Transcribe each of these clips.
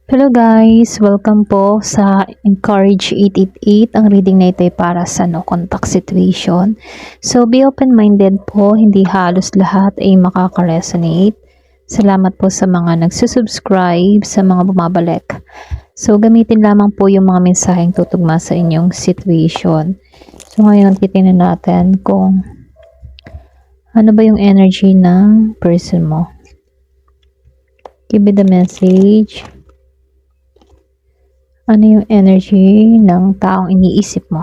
Hello guys! Welcome po sa Encourage 888. Ang reading na ito ay para sa no contact situation. So be open-minded po, hindi halos lahat ay makaka-resonate. Salamat po sa mga nagsusubscribe, sa mga bumabalik. So gamitin lamang po yung mga mensaheng tutugma sa inyong situation. So ngayon titingnan natin kung ano ba yung energy ng person mo. Give me the message. Ano yung energy ng taong iniisip mo?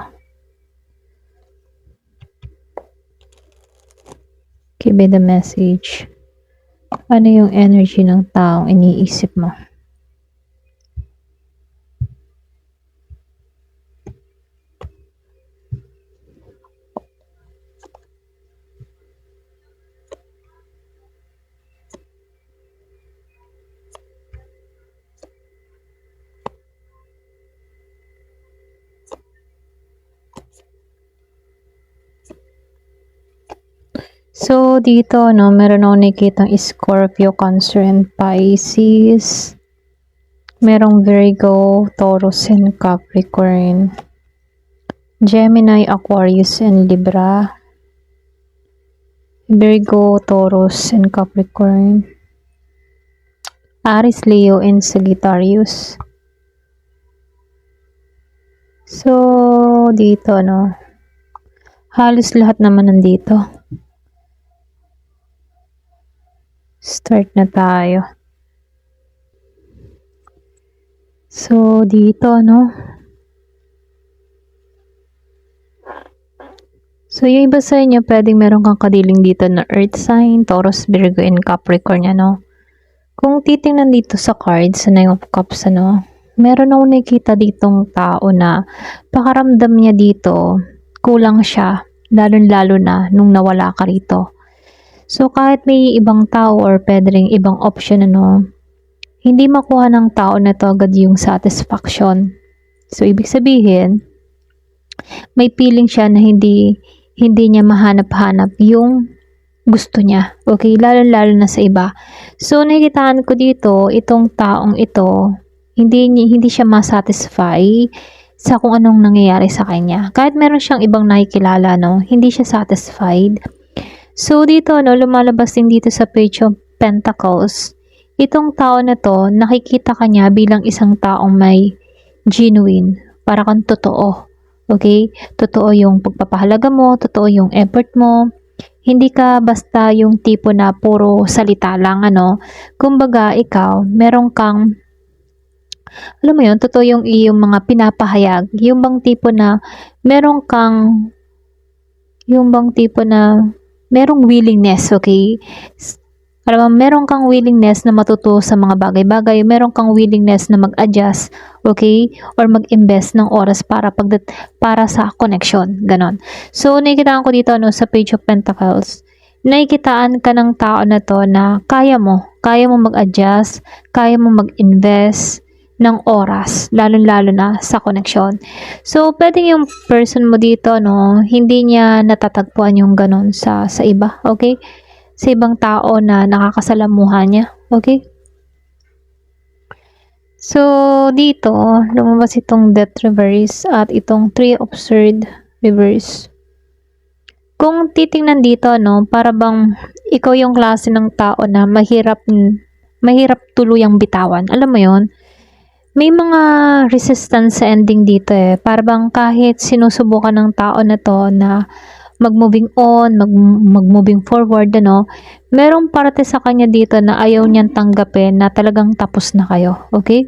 Give me the message. Ano yung energy ng taong iniisip mo? So, dito, no, meron akong nakikitang Scorpio, Cancer, and Pisces. Merong Virgo, Taurus, and Capricorn. Gemini, Aquarius, and Libra. Virgo, Taurus, and Capricorn. Aries, Leo, and Sagittarius. So, dito, no, halos lahat naman nandito. Start na tayo. So, dito, no? So, yung iba sa inyo, pwedeng meron kang kadiling dito na Earth sign, Taurus, Virgo, and Capricorn, ano? Kung titingnan dito sa cards, sa Nine of Cups, ano? Meron akong nakikita ditong tao na pakaramdam niya dito, kulang siya, lalo-lalo na nung nawala ka rito. So, kahit may ibang tao or pwede ring ibang option, ano, hindi makuha ng tao na to agad yung satisfaction. So, ibig sabihin, may feeling siya na hindi niya mahanap-hanap yung gusto niya. Okay? Lalo-lalo na sa iba. So, nakikitaan ko dito, itong taong ito, hindi siya masatisfy sa kung anong nangyayari sa kanya. Kahit meron siyang ibang nakikilala, no, hindi siya satisfied. So, dito, no, lumalabas din dito sa Page of Pentacles, itong tao na to, nakikita ka niya bilang isang taong may genuine, para kang totoo. Okay? Totoo yung pagpapahalaga mo, totoo yung effort mo. Hindi ka basta yung tipo na puro salita lang, ano. Kumbaga, ikaw, meron kang, alam mo yun, totoo yung iyong mga pinapahayag. Yung bang tipo na, meron kang, yung bang tipo na, merong willingness, okay? Alam mo, meron kang willingness na matuto sa mga bagay-bagay, meron kang willingness na mag-adjust, okay? Or mag-invest ng oras para sa connection, ganon. So, nakikitaan ko dito, no, sa Page of Pentacles, nakikitaan ka ng tao na to na kaya mo mag-adjust, kaya mo mag-invest ng oras, lalo-lalo na sa connection. So, pwedeng yung person mo dito, no, hindi niya natatagpuan yung ganon sa iba, okay? Sa ibang tao na nakakasalamuha niya, okay? So, dito, lumabas itong Death Reverse at itong Three of Swords Reverse. Kung titingnan dito, no, para bang ikaw yung klase ng tao na mahirap tuluyang bitawan. Alam mo yon? May mga resistance sa ending dito eh. Para bang kahit sinusubukan ng tao na to na mag-moving on, mag-moving forward, ano, merong parte sa kanya dito na ayaw niyang tanggapin na talagang tapos na kayo. Okay?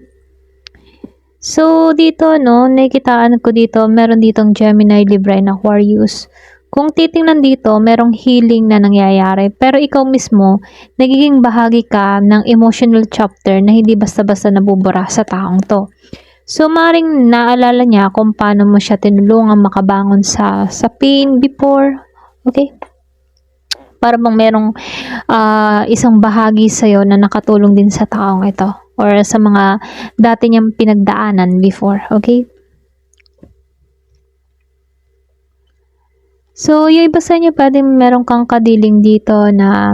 So, dito, no, nakikitaan ko dito, meron ditong Gemini, Libra, and Aquarius. Kung titingnan dito, merong healing na nangyayari. Pero ikaw mismo, nagiging bahagi ka ng emotional chapter na hindi basta-basta nabubura sa taong to. So, maring naalala niya kung paano mo siya tinulungan makabangon sa pain before. Okay? Para bang merong isang bahagi sa'yo na nakatulong din sa taong ito. Or sa mga dati niyang pinagdaanan before. Okay? So, yung iba sa inyo, pwede meron kang kadiling dito na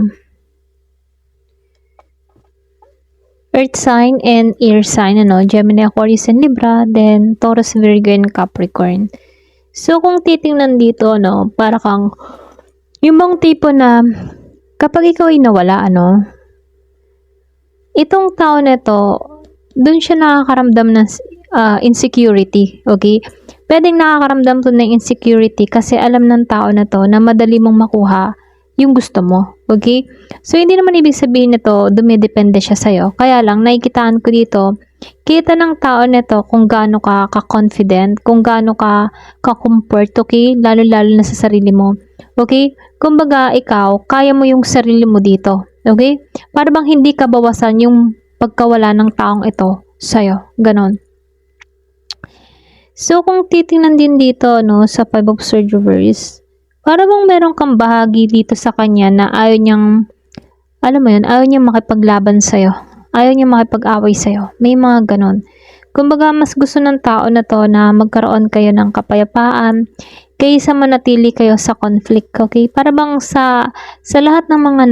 Earth sign and air sign, Gemini, Aquarius, and Libra, then Taurus, Virgo, and Capricorn. So, kung titingnan dito, para kang, yung bang tipo na, kapag ikaw ay nawala, itong tao na to, dun siya nakakaramdam ng insecurity, okay? Pwedeng nakakaramdam to ng insecurity kasi alam ng tao na to na madali mong makuha yung gusto mo, okay? So, hindi naman ibig sabihin nito, dumidepende siya sa'yo. Kaya lang, nakikitaan ko dito, kita ng tao nito kung gaano ka ka-confident, kung gaano ka ka-comfort, okay? Lalo-lalo na sa sarili mo, okay? Kumbaga, ikaw, kaya mo yung sarili mo dito, okay? Para bang hindi ka bawasan yung pagkawala ng taong ito sa'yo, ganon. So, kung titingnan din dito, sa Five of Swords reverse, para bang meron kang bahagi dito sa kanya na ayaw niyang, alam mo yun, ayaw niyang makipaglaban sa'yo. Ayaw niyang makipag-away sa'yo. May mga ganon. Kumbaga, mas gusto ng tao na to na magkaroon kayo ng kapayapaan kaysa manatili kayo sa conflict, okay? Para bang sa lahat ng mga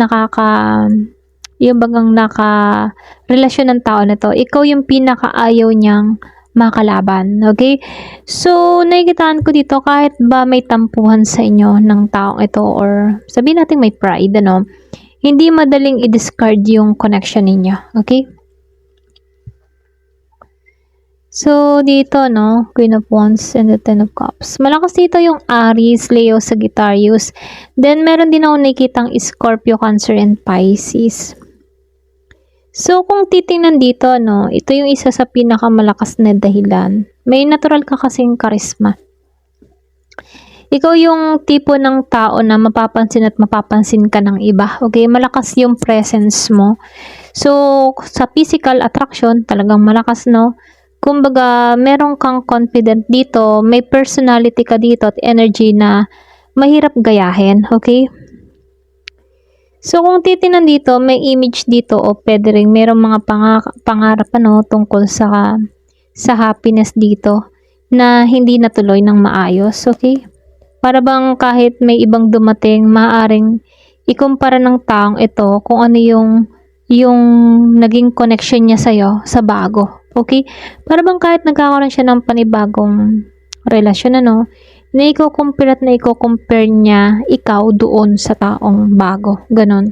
yung bagang relasyon ng tao na to, ikaw yung pinakaayaw niyang makalaban, okay? So, nakikitaan ko dito kahit ba may tampuhan sa inyo ng taong ito or sabihin natin may pride, hindi madaling i-discard yung connection ninyo, okay? So, dito, Queen of Wands and the Ten of Cups. Malakas dito yung Aries, Leo, Sagittarius. Then, meron din ako nakikitang Scorpio, Cancer, and Pisces. So, kung titingnan dito, ito yung isa sa pinakamalakas na dahilan. May natural ka kasing karisma. Ikaw yung tipo ng tao na mapapansin at mapapansin ka ng iba. Okay? Malakas yung presence mo. So, sa physical attraction, talagang malakas, Kumbaga, meron kang confident dito, may personality ka dito at energy na mahirap gayahin. Okay? So, kung titinan dito, may image dito o pwede rin merong mga pangarap tungkol sa happiness dito na hindi natuloy ng maayos, okay? Para bang kahit may ibang dumating, maaaring ikumpara ng taong ito kung ano yung naging connection niya sa'yo sa bago, okay? Para bang kahit nagkakaroon siya ng panibagong relasyon, na i-compare at na i-compare niya ikaw doon sa taong bago. Ganon.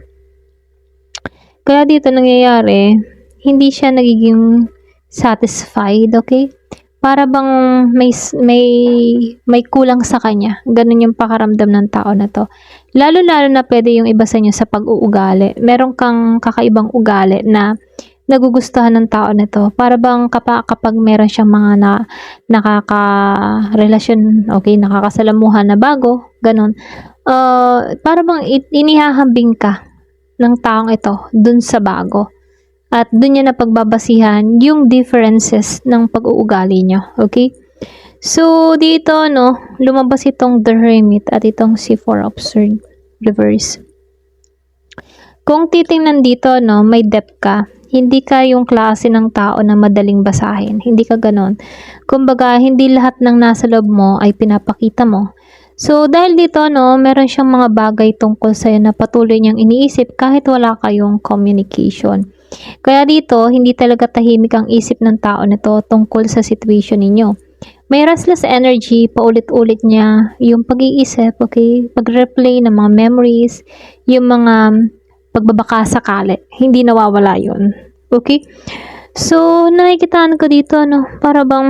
Kaya dito nangyayari, hindi siya nagiging satisfied, okay? Para bang may kulang sa kanya. Ganon yung pakaramdam ng tao na to. Lalo-lalo na pwede yung iba sa inyo sa pag-uugali. Meron kang kakaibang ugali na nagugustuhan ng tao nito. Para bang kapag meron siyang mga nakaka-relasyon, okay, nakakasalamuhan na bago, ganun. Para bang inihahambing ka ng taong ito dun sa bago. At dun niya na pagbabasihan yung differences ng pag-uugali nyo, okay? So, dito, lumabas itong The Hermit at itong si Four of Swords reverse. Kung titingnan dito, may depth ka. Hindi ka yung klase ng tao na madaling basahin. Hindi ka ganon. Kumbaga, hindi lahat ng nasa loob mo ay pinapakita mo. So, dahil dito, meron siyang mga bagay tungkol sa'yo na patuloy niyang iniisip kahit wala kayong communication. Kaya dito, hindi talaga tahimik ang isip ng tao nito tungkol sa situation ninyo. May restless energy, paulit-ulit niya yung pag-iisip, okay? Pag-replay ng mga memories, yung mga pagbabaka sakali, hindi nawawala yun. Okay? So, nakikitaan ko dito, para bang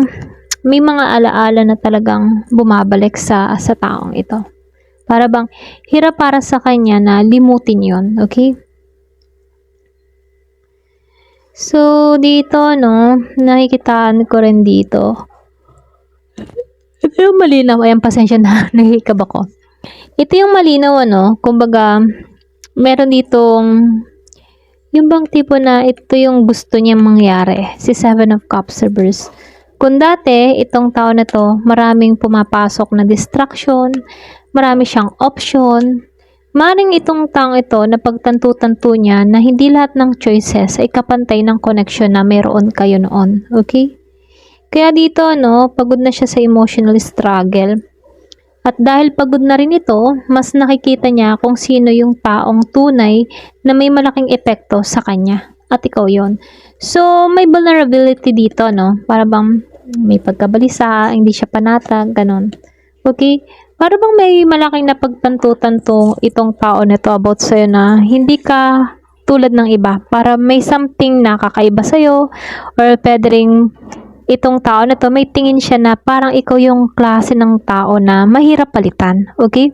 may mga alaala na talagang bumabalik sa taong ito. Para bang hirap para sa kanya na limutin yun. Okay? So, dito, nakikitaan ko rin dito. Ito yung malinaw. Ayan, pasensya na. Nahihikab ako. Ito yung malinaw, kumbaga, meron ditong yung bang tipo na ito yung gusto niya mangyari. Si Seven of Cups reverse. Kung dati, itong tao na to, maraming pumapasok na distraction, marami siyang option, maring itong taong ito na pagtanto-tanto niya na hindi lahat ng choices ay kapantay ng connection na meron kayo noon. Okay? Kaya dito, pagod na siya sa emotional struggle. At dahil pagod na rin ito, mas nakikita niya kung sino yung taong tunay na may malaking epekto sa kanya. At ikaw yon. So, may vulnerability dito, no? Para bang may pagkabalisa, hindi siya panatag, ganon. Okay? Para bang may malaking napagtanto-tanto itong tao na to about sa'yo na hindi ka tulad ng iba. Para may something na kakaiba sa'yo or pwede ring itong tao na to, may tingin siya na parang ikaw yung klase ng tao na mahirap palitan. Okay?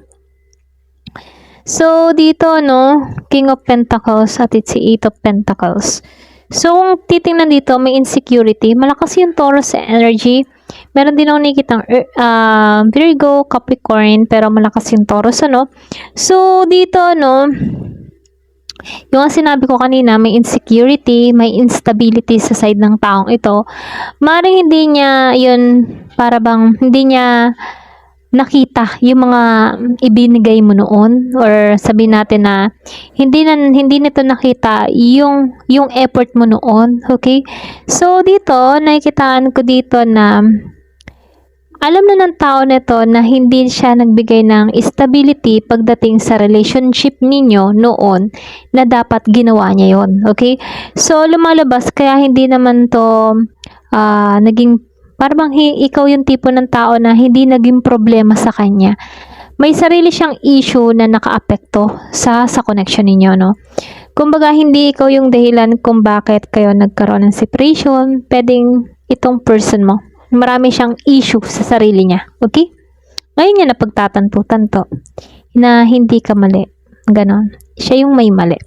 So, dito, no, King of Pentacles at it's si Eight of Pentacles. So, kung titingnan dito, may insecurity. Malakas yung Taurus energy. Meron din ako nakikitang Virgo, Capricorn, pero malakas yung Taurus, ano? So, dito, no, yung sinabi ko kanina, may insecurity, may instability sa side ng taong ito. Maring hindi niya, yun, para bang, hindi niya nakita yung mga ibinigay mo noon or sabihin natin na hindi nito nakita yung effort mo noon, okay? So dito nakikitaan ko dito na alam na ng tao nito na hindi siya nagbigay ng stability pagdating sa relationship ninyo noon na dapat ginawa niya yon, okay? So lumalabas kaya hindi naman to naging parang ikaw yung tipo ng tao na hindi naging problema sa kanya. May sarili siyang issue na nakaapekto sa connection ninyo, no? Kumbaga, hindi ikaw yung dahilan kung bakit kayo nagkaroon ng separation. Pwedeng itong person mo. Marami siyang issue sa sarili niya. Okay? Ngayon niya napagtatanto-tanto na hindi ka mali. Ganon. Siya yung may mali.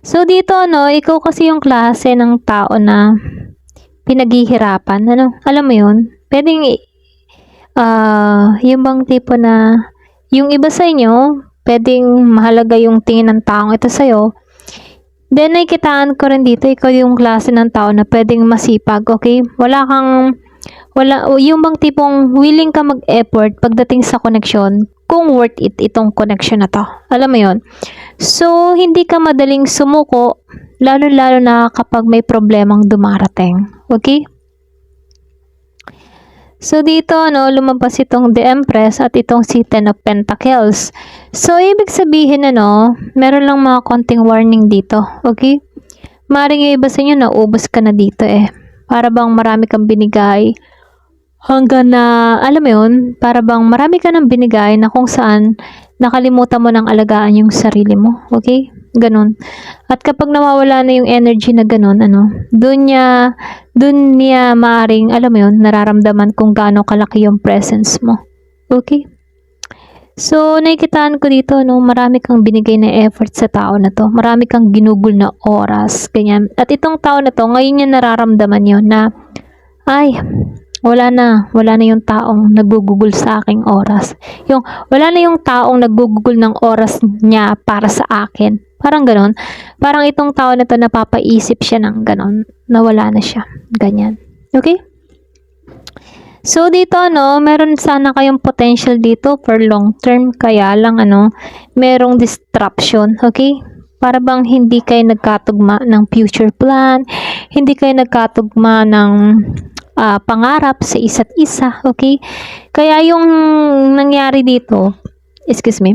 So, dito, no, ikaw kasi yung klase ng tao na pinaghihirapan, ano, alam mo yun, pwedeng, yung bang tipo na, yung iba sa inyo, pwedeng mahalaga yung tingin ng taong ito sa'yo, then nakikitaan ko rin dito, ikaw yung klase ng tao na pwedeng masipag, okay, yung bang tipong willing ka mag-effort pagdating sa connection, kung worth it itong connection na to, alam mo yun, so, hindi ka madaling sumuko, lalo-lalo na kapag may problemang dumarating. Okay? So, dito, no, lumabas itong The Empress at itong si Ten of Pentacles. So, ibig sabihin, ano, meron lang mga konting warning dito. Okay? Maring yung iba sa inyo, naubos ka na dito eh. Para bang marami kang binigay. Hanggang na, alam mo yun, para bang marami ka nang binigay na kung saan nakalimutan mo ng alagaan yung sarili mo. Okay? Ganon. At kapag nawawala na yung energy na ganon, ano, dun niya maaring, alam mo yun, nararamdaman kung gaano kalaki yung presence mo. Okay? So, nakikitaan ko dito, no, marami kang binigay na effort sa tao na to. Marami kang ginugol na oras, ganyan. At itong tao na to, ngayon niya nararamdaman yun na, ay, wala na yung taong nagugugol sa aking oras. Wala na yung taong nagugugol ng oras niya para sa akin. Parang ganon. Parang itong tao na to napapaisip siya ng ganon. Nawala na siya. Ganyan. Okay? So, dito, no, meron sana kayong potential dito for long term. Kaya lang, ano, merong disruption. Okay? Para bang hindi kayo nagkatugma ng future plan. Hindi kayo nagkatugma ng pangarap sa isa't isa, okay? Kaya yung nangyari dito, excuse me,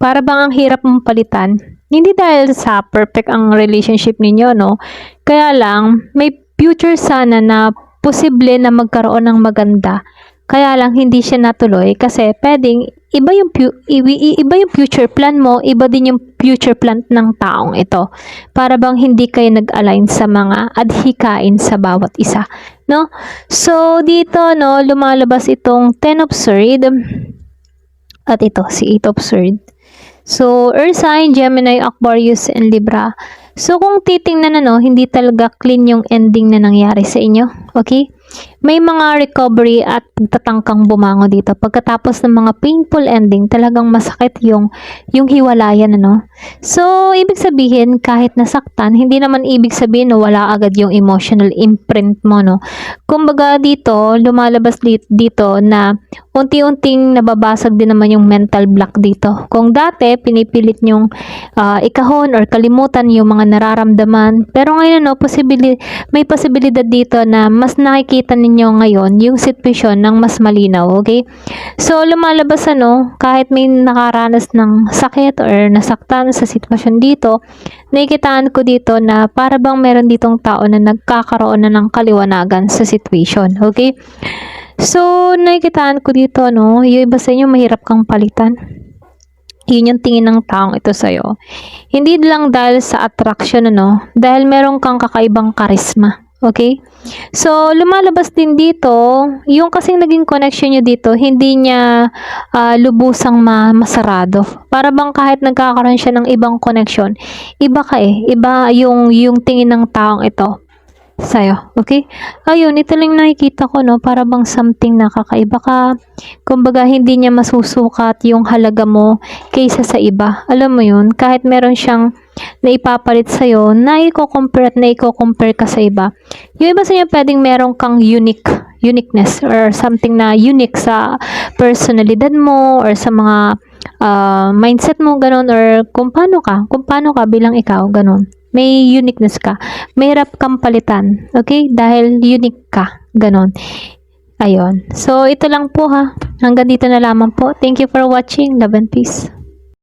para bang ang hirap mong palitan, hindi dahil sa perfect ang relationship ninyo, no? Kaya lang, may future sana na posible na magkaroon ng maganda. Kaya lang, hindi siya natuloy kasi pwedeng iba yung future plan mo, iba din yung future plan ng taong ito. Para bang hindi kayo nag-align sa mga adhikain sa bawat isa, no? So, dito, no, lumalabas itong Ten of Swords at ito, si Eight of Swords. So, Earth sign, Gemini, Aquarius, and Libra. So, kung titingnan na, no, hindi talaga clean yung ending na nangyari sa inyo. Okay? May mga recovery at pagtatangkang bumango dito. Pagkatapos ng mga painful ending, talagang masakit yung hiwalayan, ano? So, ibig sabihin, kahit nasaktan, hindi naman ibig sabihin na wala agad yung emotional imprint mo, no? Kumbaga dito, lumalabas dito na unti-unting nababasag din naman yung mental block dito. Kung dati, pinipilit nyong ikahon or kalimutan yung mga nararamdaman. Pero ngayon, no, may posibilidad dito na mas nakikita makikita ninyo ngayon yung sitwasyon ng mas malinaw, okay? So, lumalabas kahit may nakaranas ng sakit or nasaktan sa sitwasyon dito, nakikitaan ko dito na para bang meron ditong tao na nagkakaroon na ng kaliwanagan sa situation, okay? So, nakikitaan ko dito, yung iba sa inyo mahirap kang palitan. Yun yung tingin ng taong ito sa'yo. Hindi lang dahil sa attraction, dahil meron kang kakaibang karisma. Okay? So, lumalabas din dito, yung kasing naging connection nyo dito, hindi niya lubusang masarado. Para bang kahit nagkakaroon siya ng ibang connection, iba ka Iba yung tingin ng taong ito sa'yo. Okay? Ayun, ito lang nakikita ko, para bang something na kakaiba ka. Kumbaga, hindi niya masusukat yung halaga mo kaysa sa iba. Alam mo yun, kahit meron siyang naipapalit sa'yo, naiko-compare ka sa iba. Yung iba sa inyo, pwedeng meron kang uniqueness or something na unique sa personalidad mo or sa mga mindset mo, ganun, or kung paano ka bilang ikaw, ganun. May uniqueness ka. Mahirap kang palitan. Okay? Dahil unique ka. Ganon. Ayun. So, ito lang po ha. Hanggang dito na lamang po. Thank you for watching. Love and peace.